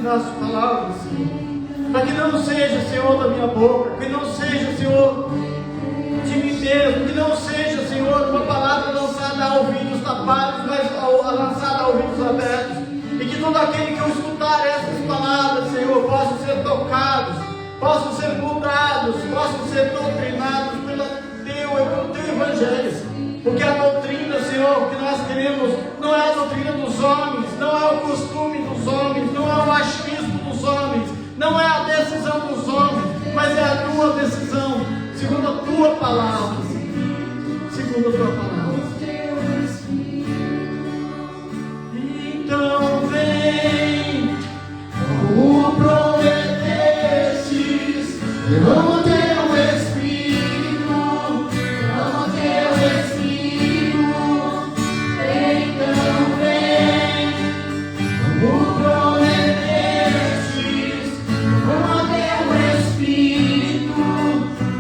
das palavras, Senhor. Para que não seja, Senhor, da minha boca, que não seja, Senhor, de mim mesmo, que não seja, Senhor, uma palavra lançada a ouvidos tapados, mas lançada a ouvidos abertos. E que todo aquele que eu escutar essas palavras, Senhor, possam ser tocados, possam ser mudados, possam ser doutrinados pelo teu Evangelho. Porque a doutrina, Senhor, que nós queremos, não é a doutrina dos homens, não é o costume dos homens, não é o achismo dos homens, não é a decisão dos homens, mas é a tua decisão, segundo a tua palavra, segundo a tua palavra. Então vem, como prometestes, derrama teu Espírito, derrama teu Espírito. Então vem, como prometestes, derrama teu Espírito,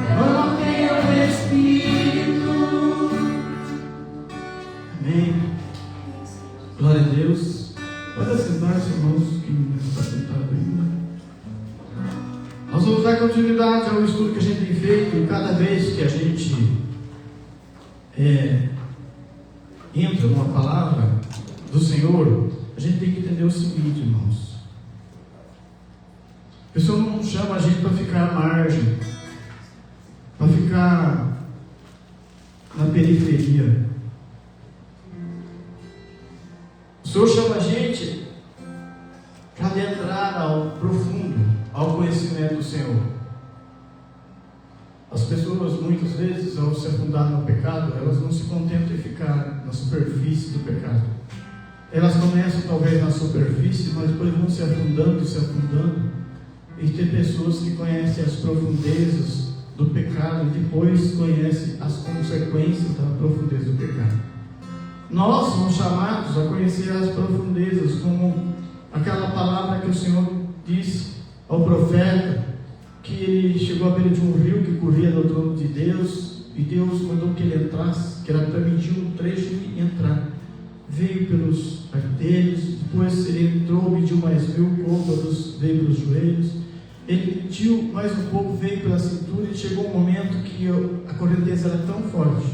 derrama teu Espírito. Amém. Glória a Deus. Pode assentar-se, irmãos, que não está sentado ainda. Nós vamos dar continuidade ao estudo que a gente tem feito. E cada vez que a gente entra numa palavra do Senhor, a gente tem que entender o seguinte, irmãos. O Senhor não chama a gente para ficar à margem, para ficar na periferia. O Senhor chama a gente para adentrar ao profundo, ao conhecimento do Senhor. As pessoas, muitas vezes, ao se afundar no pecado, elas não se contentam em ficar na superfície do pecado. Elas começam talvez na superfície, mas depois vão se afundando, e tem pessoas que conhecem as profundezas do pecado e depois conhecem as consequências da profundeza do pecado. Nós somos chamados a conhecer as profundezas, como aquela palavra que o Senhor disse ao profeta, que ele chegou à beira de um rio que corria do trono de Deus, e Deus mandou que ele entrasse, que era permitir um trecho e entrar. Veio pelos artelhos, depois ele entrou, mediu mais 1000 côvados, veio pelos joelhos, ele mediu mais um pouco, veio pela cintura, e chegou um momento que a correnteza era tão forte,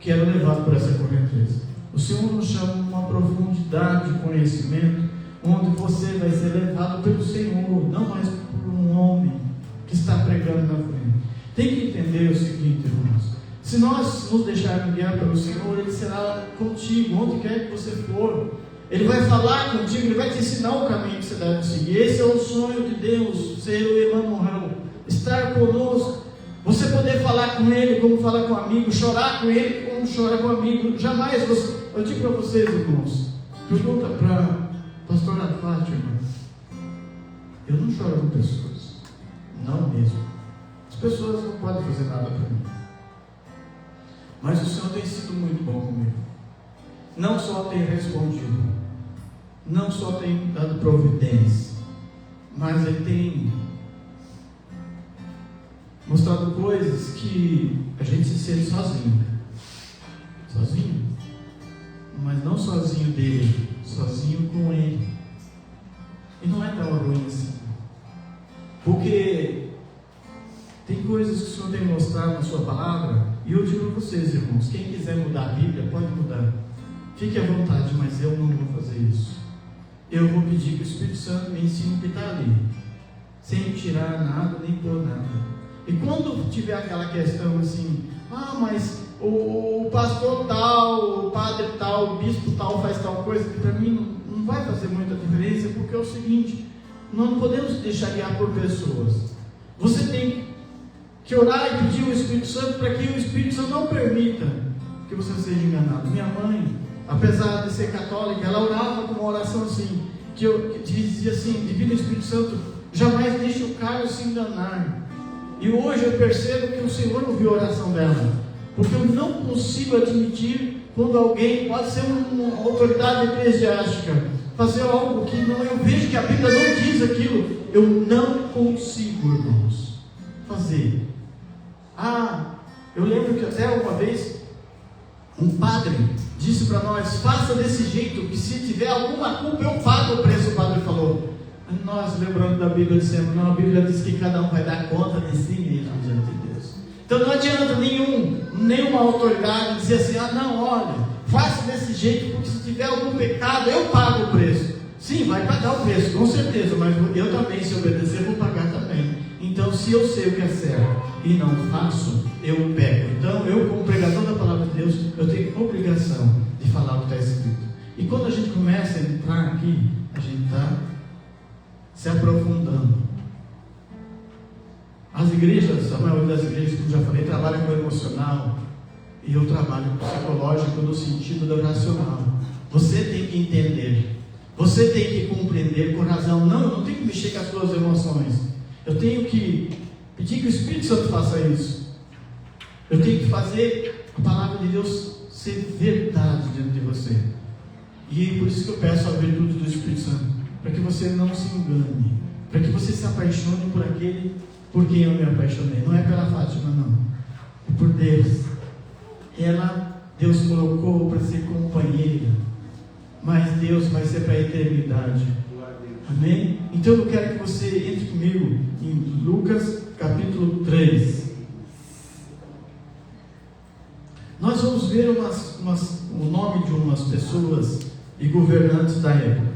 que era levado por essa correnteza. O Senhor nos chama uma profundidade de conhecimento, onde você vai ser levado pelo Senhor, não mais por um homem que está pregando na frente. Tem que entender o seguinte, irmãos: se nós nos deixarmos guiar pelo Senhor, Ele será contigo, onde quer que você for. Ele vai falar contigo, Ele vai te ensinar o caminho que você deve seguir. Esse é o sonho de Deus, ser o Emmanuel, estar conosco. Você poder falar com Ele como falar com um amigo, chorar com Ele como chora com um amigo. Jamais você... Eu digo para vocês, irmãos, pergunta para a pastora Fátima: eu não choro com pessoas, não mesmo. As pessoas não podem fazer nada para mim, mas o Senhor tem sido muito bom comigo. Não só tem respondido, não só tem dado providência, mas Ele tem mostrado coisas que a gente se sente sozinho, mas não sozinho dele, sozinho com Ele. E não é tão ruim assim, porque tem coisas que o Senhor tem mostrado na sua palavra, e eu digo para vocês, irmãos, quem quiser mudar a Bíblia, pode mudar, fique à vontade, mas eu não vou fazer isso. Eu vou pedir que o Espírito Santo me ensine o que está ali, sem tirar nada, nem pôr nada. E quando tiver aquela questão assim, mas o pastor tal, o padre tal, o bispo tal faz tal coisa, que para mim não vai fazer muita diferença, porque é o seguinte: nós não podemos deixar guiar por pessoas. Você tem que orar e pedir ao Espírito Santo para que o Espírito Santo não permita que você seja enganado. Minha mãe, apesar de ser católica, ela orava com uma oração assim, que dizia assim: Divino Espírito Santo, jamais deixe o Carlos se enganar. E hoje eu percebo que o Senhor ouviu a oração dela, porque eu não consigo admitir quando alguém, pode ser uma autoridade eclesiástica, fazer algo que não, eu vejo que a Bíblia não diz aquilo. Eu não consigo, irmãos, fazer. Eu lembro que até uma vez um padre disse para nós: faça desse jeito, que se tiver alguma culpa eu pago o preço. O padre falou: Nós lembrando da Bíblia, dizemos, não, a Bíblia diz que cada um vai dar conta de si mesmo diante de Deus. Então não adianta nenhuma autoridade dizer assim, não, olha, faça desse jeito, porque se tiver algum pecado, eu pago o preço. Sim, vai pagar o preço, com certeza, mas eu também, se obedecer, vou pagar também. Então, se eu sei o que é certo e não faço, eu peco. Então, eu, como pregador da palavra de Deus, eu tenho obrigação de falar o que está escrito. E quando a gente começa a entrar aqui, a gente está se aprofundando. As igrejas, a maioria das igrejas, como já falei, trabalham com o emocional, e eu trabalho com o psicológico no sentido do racional. Você tem que entender, você tem que compreender com razão. Não, eu não tenho que mexer com as suas emoções, eu tenho que pedir que o Espírito Santo faça isso. Eu tenho que fazer a palavra de Deus ser verdade dentro de você. E por isso que eu peço a virtude do Espírito Santo, para que você não se engane, para que você se apaixone por aquele por quem eu me apaixonei. Não é pela Fátima, não, é por Deus. Deus colocou para ser companheira, mas Deus vai ser para a eternidade. Amém? Então eu quero que você entre comigo em Lucas capítulo 3. Nós vamos ver o nome de umas pessoas e governantes da época.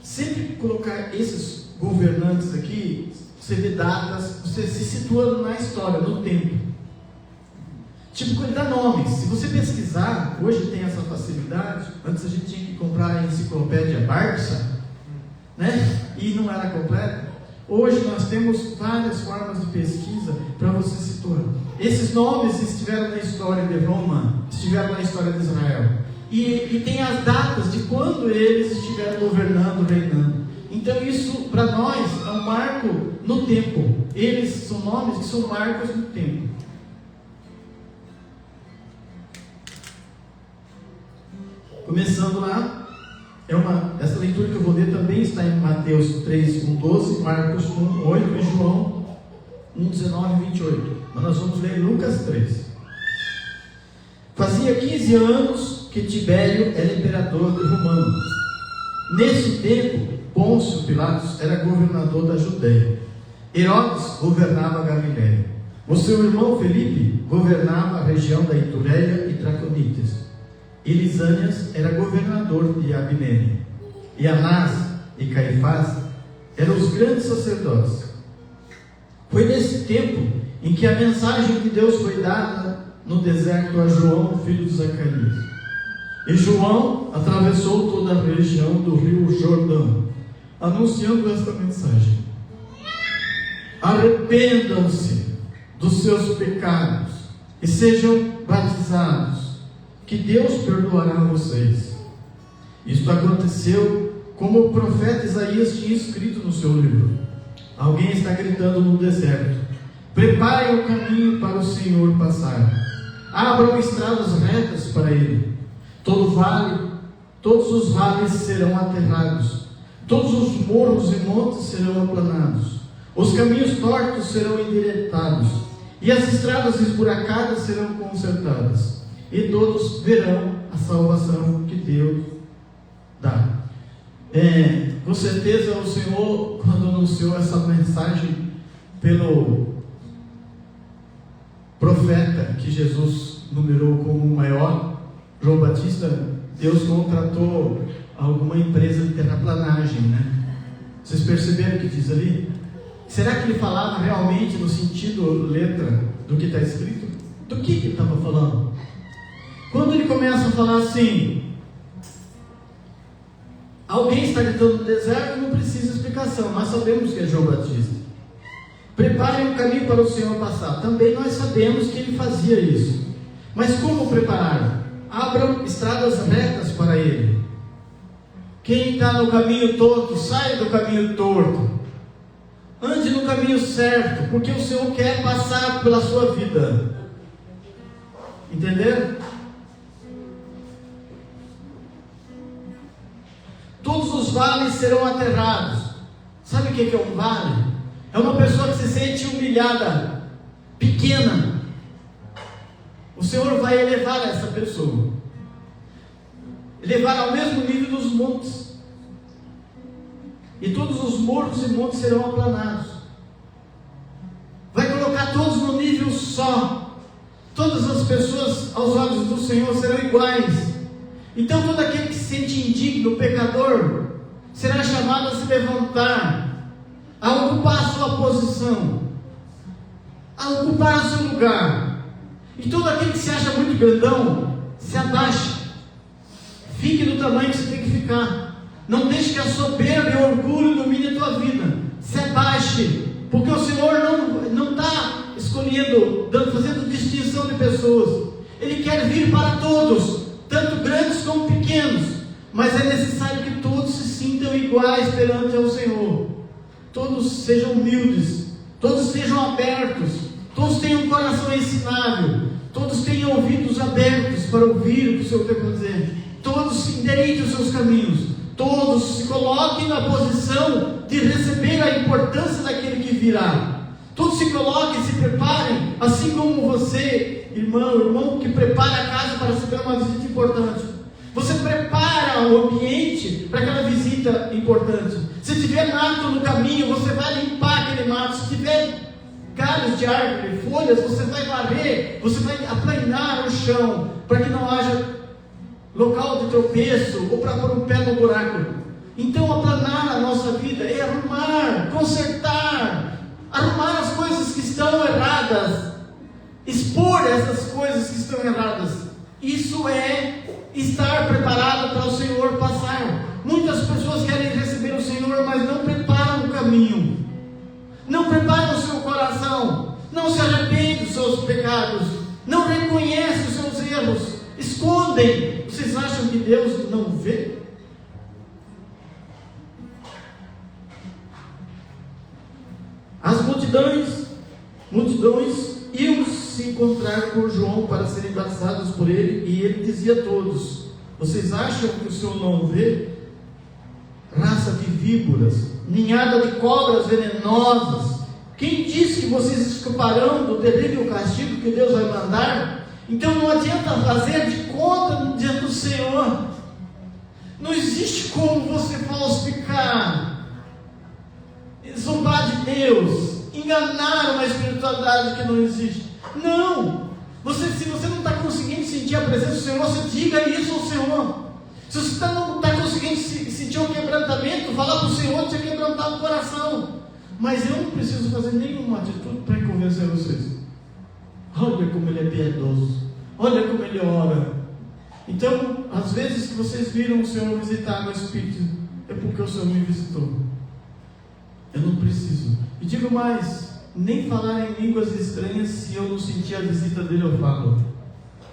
Sempre colocar esses governantes aqui, você vê datas, você se situando na história, no tempo. Tipo, ele dá nomes. Se você pesquisar, hoje tem essa facilidade. Antes a gente tinha que comprar a enciclopédia Barça, né? E não era completa. Hoje nós temos várias formas de pesquisa para você situar. Esses nomes estiveram na história de Roma, estiveram na história de Israel. E tem as datas de quando eles estiveram governando, reinando. Então isso para nós é um marco no tempo. Eles são nomes que são marcos no tempo. Começando lá, essa leitura que eu vou ler também está em Mateus 3, 1, 12, Marcos 1, 8 e João 1, 19 e 28. Mas nós vamos ler Lucas 3. Fazia 15 anos que Tibério era imperador romano. Nesse tempo, Pôncio Pilatos era governador da Judéia. Herodes governava a Galiléia. O seu irmão Felipe governava a região da Itureia e Traconites. E Lisânias era governador de Abilene. E Anás e Caifás eram os grandes sacerdotes. Foi nesse tempo em que a mensagem de Deus foi dada no deserto a João, filho de Zacarias. E João atravessou toda a região do rio Jordão, anunciando esta mensagem: arrependam-se dos seus pecados e sejam batizados, que Deus perdoará vocês. Isto aconteceu como o profeta Isaías tinha escrito no seu livro. Alguém está gritando no deserto: preparem o caminho para o Senhor passar, abram estradas retas para Ele. Todos os vales serão aterrados, todos os morros e montes serão aplanados, os caminhos tortos serão endireitados, e as estradas esburacadas serão consertadas. E todos verão a salvação que Deus dá. Com certeza o Senhor, quando anunciou essa mensagem pelo profeta que Jesus numerou como o maior, João Batista, Deus contratou alguma empresa de terraplanagem, né? Vocês perceberam o que diz ali? Será que ele falava realmente no sentido letra do que está escrito? Do que ele estava falando? Quando ele começa a falar assim, alguém está gritando no deserto, não precisa explicação, nós sabemos que é João Batista. Preparem o caminho para o Senhor passar. Também nós sabemos que ele fazia isso. Mas como preparar? Abram estradas retas para ele. Quem está no caminho torto, saia do caminho torto. Ande no caminho certo, porque o Senhor quer passar pela sua vida. Entenderam? Todos os vales serão aterrados. Sabe o que é um vale? É uma pessoa que se sente humilhada, pequena. O Senhor vai elevar essa pessoa, elevar ao mesmo nível dos montes. e todos os morros e montes serão aplanados. Vai colocar todos no nível só. Todas as pessoas aos olhos do Senhor serão iguais. Então todo aquele que se sente indigno, pecador, será chamado a se levantar, a ocupar a sua posição, a ocupar o seu lugar. E todo aquele que se acha muito grandão, se abaixe. Fique do tamanho que você tem que ficar. Não deixe que a soberba e o orgulho domine a tua vida. Se abaixe, porque o Senhor não está escolhendo, fazendo distinção de pessoas. Ele quer vir para todos, tanto grandes como pequenos. Mas é necessário que todos se sintam iguais perante ao Senhor. Todos sejam humildes, todos sejam abertos, todos tenham um coração ensinável, todos tenham ouvidos abertos para ouvir o que o Senhor tem para dizer. Todos se endireitem os seus caminhos, todos se coloquem na posição de receber a importância daquele que virá. Todos se coloquem, se preparem, assim como você, irmão que prepara a casa para receber uma visita importante. Você prepara o ambiente para aquela visita importante. Se tiver mato no caminho, você vai limpar aquele mato. Se tiver galhos de árvore, folhas, você vai varrer, você vai aplanar o chão, para que não haja local de tropeço, ou para pôr um pé no buraco. Então aplanar a nossa vida é arrumar, consertar, arrumar as coisas que estão erradas, expor essas coisas que estão erradas. Isso é estar preparado para o Senhor passar. Muitas pessoas querem receber o Senhor, mas não preparam o caminho, não preparam o seu coração, não se arrependem dos seus pecados, não reconhecem os seus erros, escondem. Vocês acham que Deus não vê? As multidões iam se encontrar com João para serem batizados por ele, e ele dizia a todos: vocês acham que o Senhor não vê? Raça de víboras, ninhada de cobras venenosas, quem disse que vocês escaparão do terrível castigo que Deus vai mandar? Então não adianta fazer de conta diante do Senhor. Não existe como você falsificar, zombar de Deus, enganar uma espiritualidade que não existe. Não! Se você não está conseguindo sentir a presença do Senhor, você diga isso ao Senhor. Se você não está conseguindo sentir um quebrantamento, fala para o Senhor te quebrantar o coração. Mas eu não preciso fazer nenhuma atitude para convencer vocês. Olha como ele é piedoso, olha como ele ora. Então, às vezes que vocês viram o Senhor visitar no Espírito, é porque o Senhor me visitou. Eu não preciso. E digo mais, nem falar em línguas estranhas, se eu não sentir a visita dele, eu falo.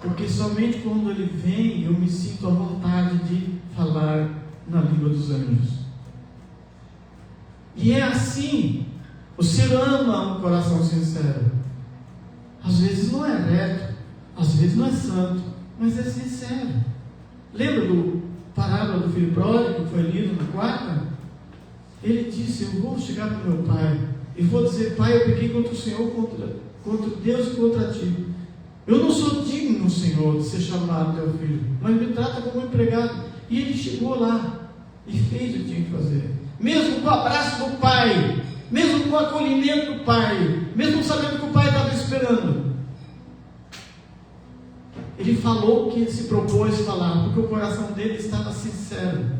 Porque somente quando ele vem, eu me sinto à vontade de falar na língua dos anjos. E é assim. O Senhor ama um coração sincero. Às vezes não é reto, às vezes não é santo, mas é sincero. Lembra do parábola do filho pródigo que foi lido na quarta? Ele disse: eu vou chegar para o meu pai e vou dizer: pai, eu pequei contra o Senhor, contra Deus e contra ti. Eu não sou digno, Senhor, de ser chamado teu filho, mas me trata como empregado. E ele chegou lá e fez o que tinha que fazer, mesmo com o abraço do pai, mesmo com o acolhimento do pai, mesmo sabendo que o pai estava esperando. Ele falou o que ele se propôs falar, porque o coração dele estava sincero.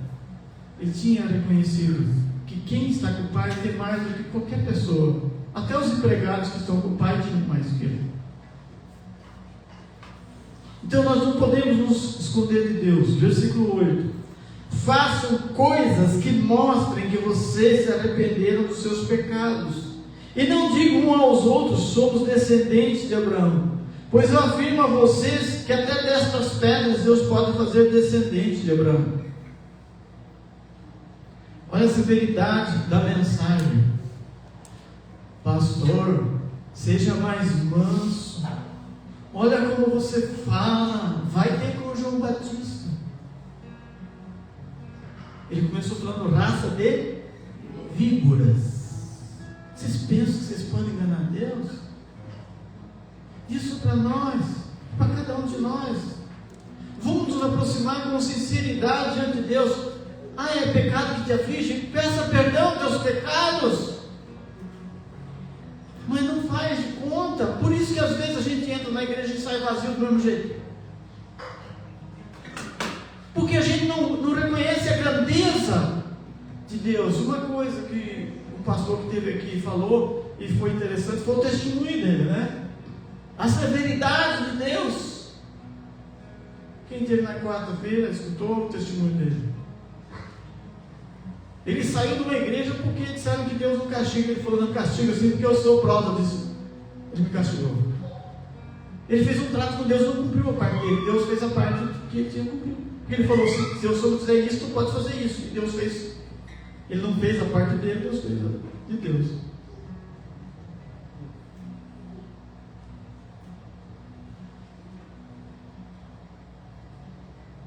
Ele tinha reconhecido que quem está com o pai tem mais do que qualquer pessoa. Até os empregados que estão com o pai tinham mais do que ele. Então nós não podemos nos esconder de Deus. Versículo 8: façam coisas que mostrem que vocês se arrependeram dos seus pecados, e não digam uns aos outros: somos descendentes de Abraão, pois eu afirmo a vocês que até destas pedras Deus pode fazer descendentes de Abraão. Olha a severidade da mensagem. Pastor, seja mais manso. Olha como você fala. Vai ter com o João Batista. Ele começou falando raça de víboras. Vocês pensam que vocês podem enganar Deus? Isso para nós, para cada um de nós. Vamos nos aproximar com sinceridade diante de Deus. é pecado que te aflige? Peça perdão dos teus pecados. Mas não faz de conta. Por isso que às vezes a gente entra na igreja e sai vazio do mesmo jeito. Porque a gente não reconhece a grandeza de Deus. Uma coisa que o pastor que esteve aqui falou, e foi interessante, foi o testemunho dele, né? A severidade de Deus. Quem esteve na quarta-feira escutou o testemunho dele. Ele saiu de uma igreja porque disseram que Deus não castiga. Ele falou, não castiga assim porque eu sou prova disso. Ele me castigou. Ele fez um trato com Deus, não cumpriu a parte dele. Deus fez a parte que ele tinha cumprido. Porque ele falou assim, se eu sou dizer isso, tu pode fazer isso. E Deus fez. Ele não fez a parte dele, Deus fez a de Deus.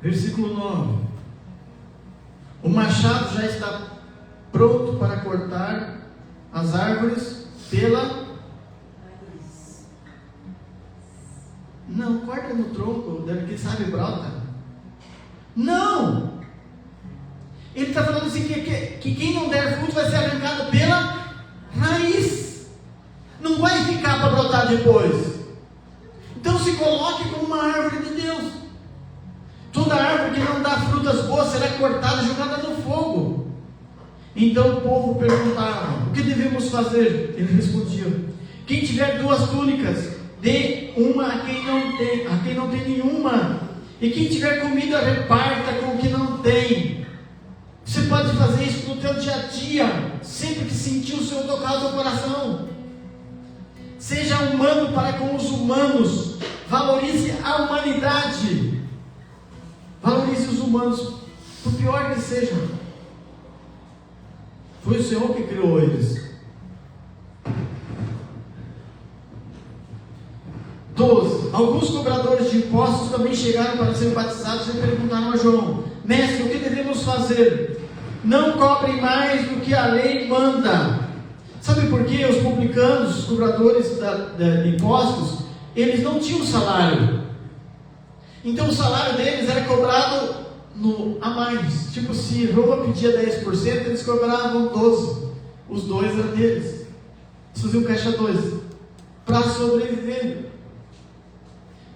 Versículo 9. O machado já está pronto para cortar as árvores pela raiz. Não, corta no tronco, quem sabe brota. Não! Ele está falando assim que quem não der fruto vai ser arrancado pela raiz. Não vai ficar para brotar depois. Então se coloque como uma árvore de Deus. Toda árvore que não dá frutas boas será cortada e jogada no fogo. Então o povo perguntava, o que devemos fazer? Ele respondia, quem tiver 2 túnicas, dê uma a quem não tem nenhuma. E quem tiver comida, reparta com o que não tem. Você pode fazer isso no teu dia a dia, sempre que sentir o Senhor tocar o teu coração. Seja humano para com os humanos. Valorize a humanidade. Valorize os humanos, por pior que sejam. Foi o Senhor que criou eles. 12. Alguns cobradores de impostos também chegaram para ser batizados e perguntaram a João, mestre, o que devemos fazer? Não cobrem mais do que a lei manda. Sabe por quê? Os publicanos, os cobradores de impostos, eles não tinham salário. Então o salário deles era cobrado a mais. Tipo, se Roma pedia 10%, eles cobravam 12%. Os 2 eram deles. Eles faziam caixa 2 para sobreviver.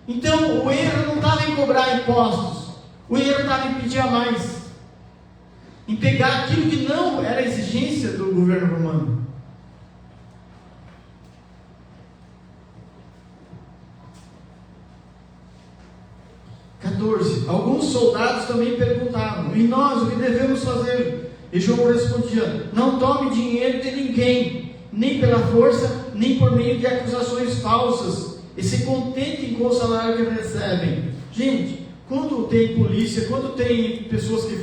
Então o erro não estava em cobrar impostos. O erro estava em pedir a mais. Em pegar aquilo que não era exigência do governo romano. Alguns soldados também perguntavam, e nós o que devemos fazer? E João respondia, não tome dinheiro de ninguém, nem pela força, nem por meio de acusações falsas, e se contentem com o salário que recebem. Gente, quando tem polícia, quando tem pessoas que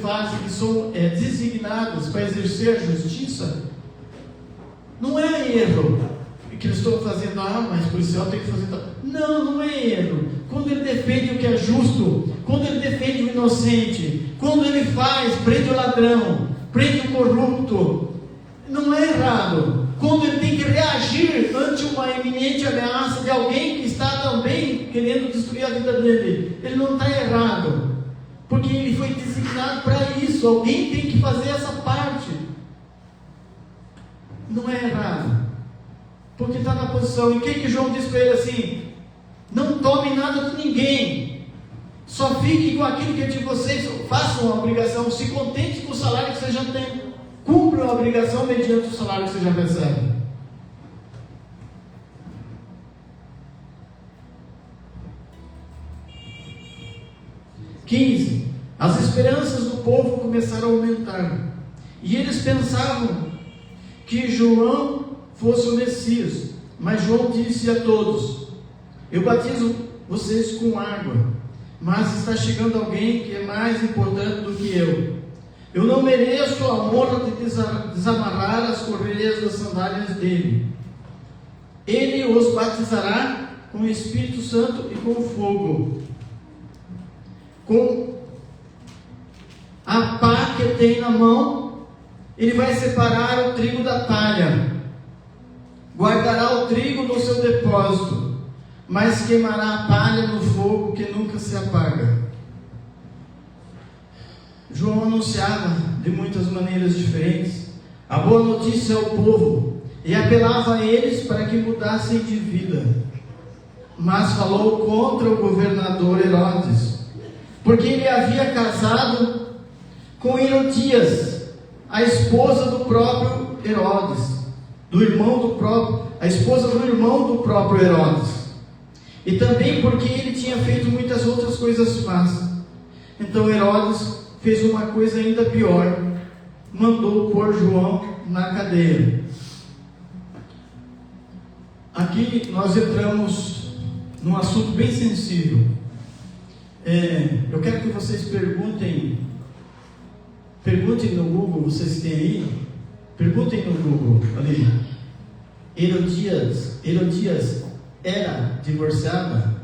são designadas para exercer a justiça, não é erro que eles estão fazendo, mas o policial tem que fazer. Não é erro. Quando ele defende o que é justo, quando ele defende o inocente, quando ele prende o ladrão, prende o corrupto, não é errado. Quando ele tem que reagir ante uma iminente ameaça de alguém que está também querendo destruir a vida dele, ele não está errado, porque ele foi designado para isso. Alguém tem que fazer essa parte. Não é errado, porque está na posição. E o que João diz para ele assim? Não tome nada de ninguém, só fique com aquilo que é de vocês. Façam a obrigação, se contente com o salário que vocês já têm, cumpram a obrigação mediante o salário que vocês já recebem. As esperanças do povo começaram a aumentar, e eles pensavam que João fosse o Messias. Mas João disse a todos, eu batizo vocês com água, mas está chegando alguém que é mais importante do que eu. Eu não mereço a honra de desamarrar as correias das sandálias dele. Ele os batizará com o Espírito Santo e com fogo. Com a pá que tem na mão, ele vai separar o trigo da palha. Guardará o trigo no seu depósito, mas queimará a palha no fogo que nunca se apaga. João anunciava de muitas maneiras diferentes a boa notícia ao povo e apelava a eles para que mudassem de vida. Mas falou contra o governador Herodes, porque ele havia casado com Herodias, a esposa do próprio Herodes, a esposa do irmão do próprio Herodes, e também porque ele tinha feito muitas outras coisas más. Então Herodes fez uma coisa ainda pior, mandou pôr João na cadeia. Aqui nós entramos num assunto bem sensível. Eu quero que vocês perguntem no Google, vocês têm aí, perguntem no Google ali, Herodias era divorciada?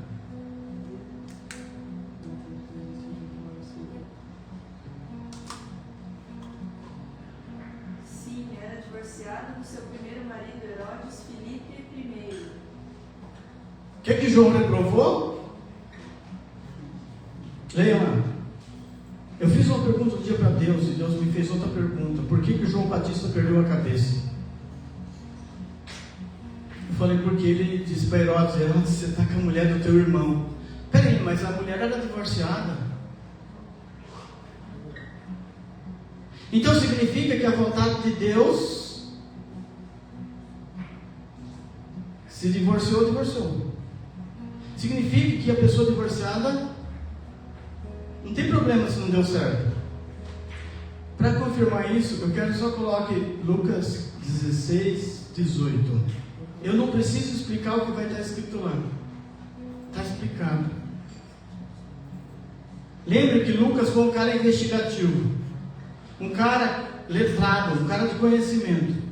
Sim, era divorciada do seu primeiro marido Herodes Filipe I. O que João reprovou? Leiam lá. Eu fiz uma pergunta um dia para Deus e Deus me fez outra pergunta. Por que João Batista perdeu a cabeça? Eu falei, porque ele disse para Herodes: você está com a mulher do teu irmão. Peraí, mas a mulher era divorciada. Então significa que a vontade de Deus se divorciou. Significa que a pessoa divorciada não tem problema se não deu certo. Para confirmar isso, eu quero que só coloque Lucas 16, 18. Eu não preciso explicar o que vai estar escrito lá. Está explicado. Lembre que Lucas foi um cara investigativo, um cara letrado, um cara de conhecimento.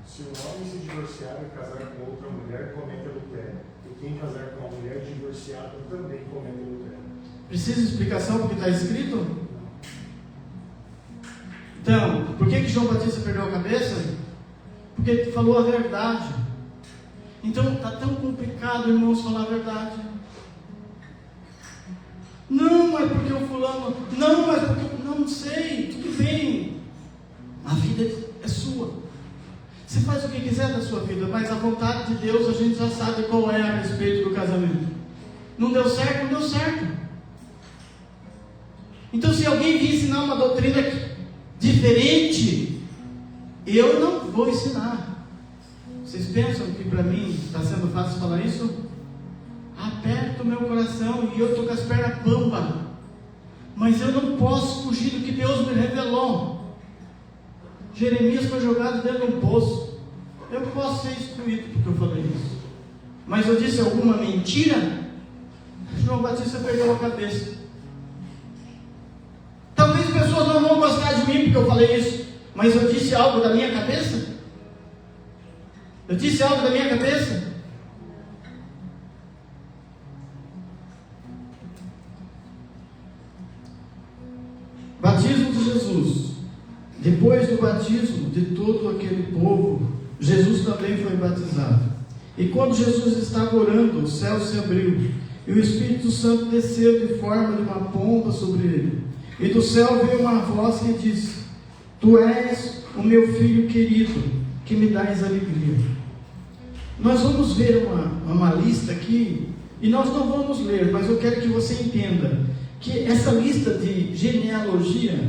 Se um homem se divorciar e casar com outra mulher, comete adultério. E quem casar com uma mulher divorciada também comete adultério. Precisa de explicação porque está escrito? Então, por que João Batista perdeu a cabeça? Porque ele falou a verdade. Então está tão complicado, irmãos, falar a verdade. Não, mas porque o fulano. Não, mas porque. Não sei, tudo bem. A vida é sua. Você faz o que quiser da sua vida, mas a vontade de Deus a gente já sabe qual é a respeito do casamento. Não deu certo, não deu certo. Então, se alguém vir ensinar uma doutrina diferente, eu não vou ensinar. Vocês pensam que para mim está sendo fácil falar isso? Aperto o meu coração e eu estou com as pernas bamba. Mas eu não posso fugir do que Deus me revelou. Jeremias foi jogado dentro de um poço. Eu posso ser excluído porque eu falei isso. Mas eu disse alguma mentira? João Batista perdeu a cabeça. Talvez pessoas não vão gostar de mim porque eu falei isso. Mas eu disse algo da minha cabeça? Eu disse algo da minha cabeça? Batismo de Jesus. Depois do batismo de todo aquele povo, Jesus também foi batizado. E quando Jesus estava orando, o céu se abriu, e o Espírito Santo desceu de forma de uma pomba sobre ele. E do céu veio uma voz que disse: Tu és o meu filho querido, que me dás alegria. Nós vamos ver uma lista aqui, e nós não vamos ler, mas eu quero que você entenda que essa lista de genealogia,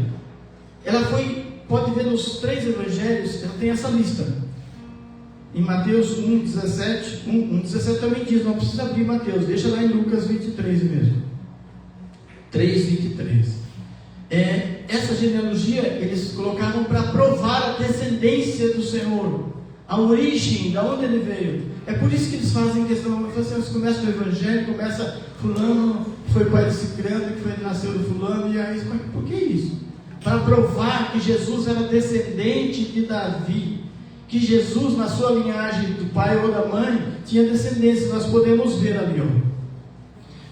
ela pode ver nos 3 evangelhos, ela tem essa lista. Em Mateus 1,17, 1,17 também diz, não precisa abrir Mateus, deixa lá em Lucas 23 mesmo. 3,23. Essa genealogia eles colocavam para provar a descendência do Senhor, a origem, da onde ele veio. É por isso que eles fazem questão, eles começam no evangelho, começa fulano, foi pai de ciclano, que nasceu do fulano, e aí, por que isso? Para provar que Jesus era descendente de Davi, que Jesus, na sua linhagem do pai ou da mãe, tinha descendência. Nós podemos ver ali,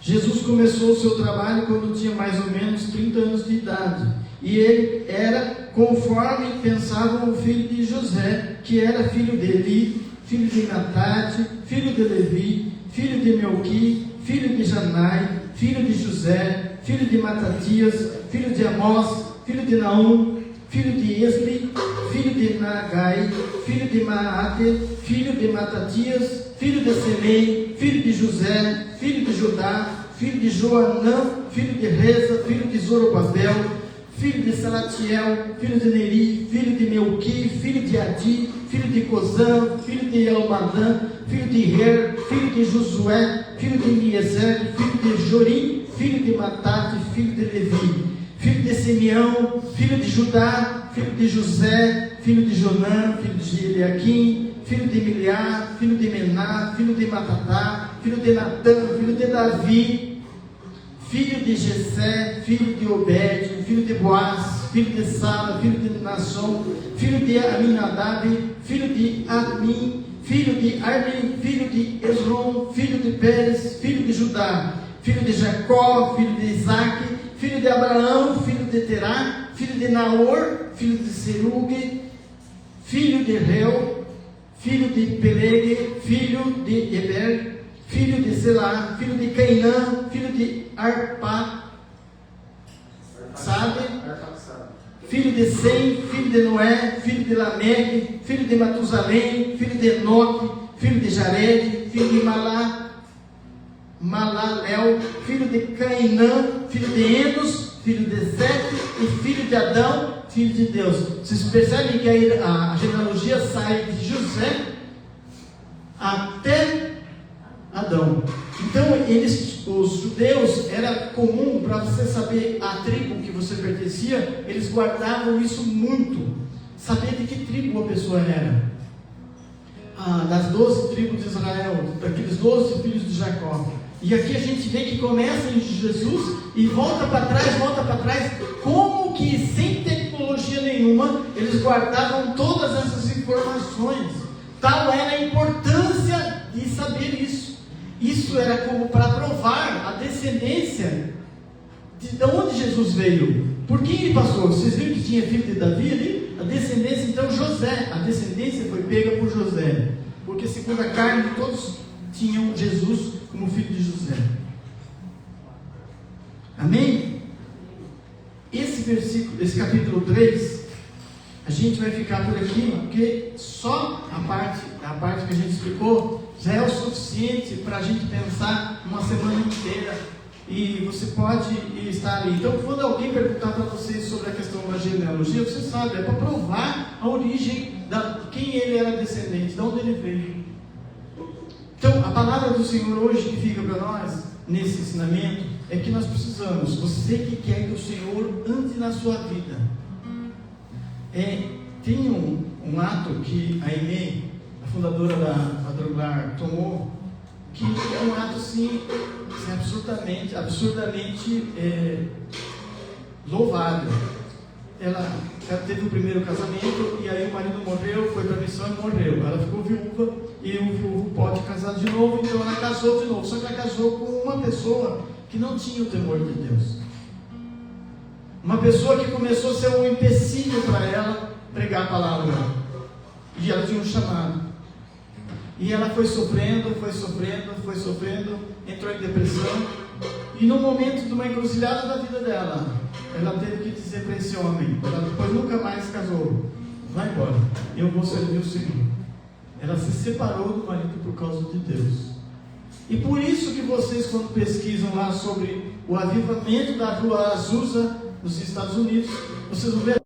Jesus começou o seu trabalho quando tinha mais ou menos 30 anos de idade, e ele era conforme pensavam o filho de José, que era filho de Eli, filho de Natate, filho de Levi, filho de Melqui, filho de Janai, filho de José, filho de Matatias, filho de Amós, filho de Naum, filho de Esli, filho de Nagai, filho de Maate, filho de Matatias, filho de Semei, filho de José, filho de Judá, filho de Joanã, filho de Reza, filho de Zorobabel, filho de Salatiel, filho de Neri, filho de Melqui, filho de Adi, filho de Cozã, filho de Elmadã, filho de Her, filho de Josué, filho de Miezer, filho de Jorim, filho de Matate, filho de Levi, filho de Simeão, filho de Judá, filho de José, filho de Jonã, filho de Eliaquim, filho de Miliá, filho de Mená, filho de Matatá, filho de Natã, filho de Davi, filho de Jessé, filho de Obed, filho de Boaz, filho de Sala, filho de Nasson, filho de Aminadab, filho de Admin, filho de Armin, filho de Esrom, filho de Pérez, filho de Judá, filho de Jacó, filho de Isaac, filho de Abraão, filho de Terá, filho de Naor, filho de Serugue, filho de Reu, filho de Peleg, filho de Eber, filho de Selá, filho de Cainã, filho de Arpá, sabe? Filho de Sem, filho de Noé, filho de Lameque, filho de Matusalém, filho de Enoque, filho de Jared, filho de Malalel, filho de Cainã, filho de Enos, filho de Sete e filho de Adão, filho de Deus. Vocês percebem que a genealogia sai de José até Adão. Então, os judeus, era comum, para você saber a tribo que você pertencia, eles guardavam isso muito, saber de que tribo a pessoa era. Das 12 tribos de Israel, daqueles 12 filhos de Jacó. E aqui a gente vê que começa em Jesus e volta para trás, como que sem tecnologia nenhuma, eles guardavam todas essas informações. Tal era a importância de saber isso. Isso era como para provar a descendência de onde Jesus veio. Por quem ele passou? Vocês viram que tinha filho de Davi ali? A descendência, então José. A descendência foi pega por José. Porque segundo a carne, todos tinham Jesus como filho de José. Amém? Esse versículo, esse capítulo 3, a gente vai ficar por aqui, porque só a parte que a gente explicou já é o suficiente para a gente pensar uma semana inteira. E você pode estar ali. Então, quando alguém perguntar para vocês sobre a questão da genealogia, você sabe, é para provar a origem de quem ele era descendente, de onde ele veio. Então, a palavra do Senhor hoje que fica para nós, nesse ensinamento, é que nós precisamos, você que quer que o Senhor ande na sua vida. Tem um ato que a Aimee, a fundadora da Adrogar, tomou, que é um ato assim absurdamente louvável. Ela teve o primeiro casamento e aí o marido morreu, foi para a missão e morreu. Ela ficou viúva e o viúvo pode casar de novo, então ela casou de novo. Só que ela casou com uma pessoa que não tinha o temor de Deus. Uma pessoa que começou a ser um empecilho para ela pregar a palavra. E ela tinha um chamado. E ela foi sofrendo, entrou em depressão. E no momento de uma encruzilhada da vida dela, ela teve que dizer para esse homem, ela depois nunca mais casou: vai embora, eu vou servir o Senhor. Ela se separou do marido por causa de Deus. E por isso que vocês, quando pesquisam lá sobre o avivamento da rua Azusa nos Estados Unidos, vocês vão ver